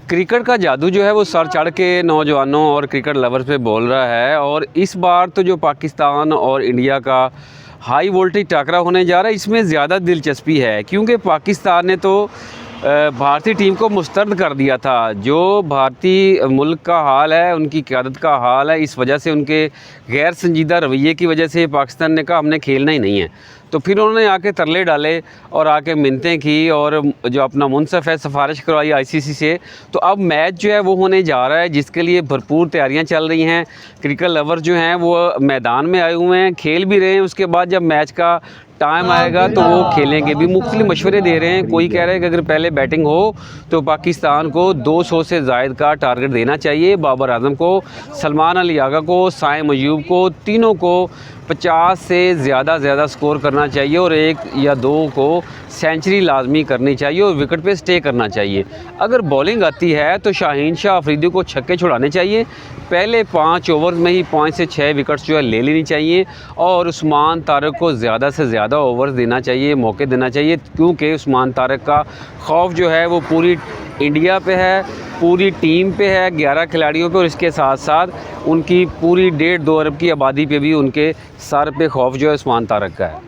Cricket का जादू जो है वो सर चढ़ के नौजवानों और क्रिकेट लवर्स पे बोल रहा है। और इस बार तो जो पाकिस्तान और इंडिया का हाई वोल्टेज टकरा होने जा रहा है, इसमें ज़्यादा दिलचस्पी है क्योंकि पाकिस्तान ने तो भारतीय टीम को मुस्तरद कर दिया था। जो भारतीय मुल्क का हाल है, उनकी क़यादत का हाल है, इस वजह से उनके गैर संजीदा रवैये की वजह से पाकिस्तान ने कहा हमने खेलना ही नहीं है। तो फिर उन्होंने आके तरले डाले और आके मिन्नतें की और जो अपना मुनसफ़ है सिफारिश करवाई आईसीसी से। तो अब मैच जो है वो होने जा रहा है, जिसके लिए भरपूर तैयारियां चल रही हैं। क्रिकेट लवर जो हैं वो मैदान में आए हुए हैं, खेल भी रहे हैं। उसके बाद जब मैच का टाइम आएगा तो वो खेलेंगे भी। मुख्तलिफ मशवरे दे रहे हैं। कोई कह रहा है कि अगर पहले बैटिंग हो तो पाकिस्तान को 200 से ज़ायद का टारगेट देना चाहिए। बाबर आजम को, सलमान अली आगा को, साइम अयूब को, तीनों को 50 से ज़्यादा स्कोर करना चाहिए और 1 या 2 को सेंचुरी लाजमी करनी चाहिए और विकेट पे स्टे करना चाहिए। अगर बॉलिंग आती है तो शाहीन शाह अफरीदी को छक्के छुड़ाने चाहिए। पहले 5 ओवर में ही 5 से 6 विकेट्स जो है ले लेनी चाहिए और उस्मान तारिक को ज़्यादा से ज़्यादा ओवर्स देना चाहिए, मौके देना चाहिए, क्योंकि उस्मान तारिक का खौफ जो है वो पूरी इंडिया पे है, पूरी टीम पे है, 11 खिलाड़ियों पे, और इसके साथ साथ उनकी पूरी 1.5-2 अरब की आबादी पे भी उनके सर पे खौफ जो है उस्मान तारिक का है।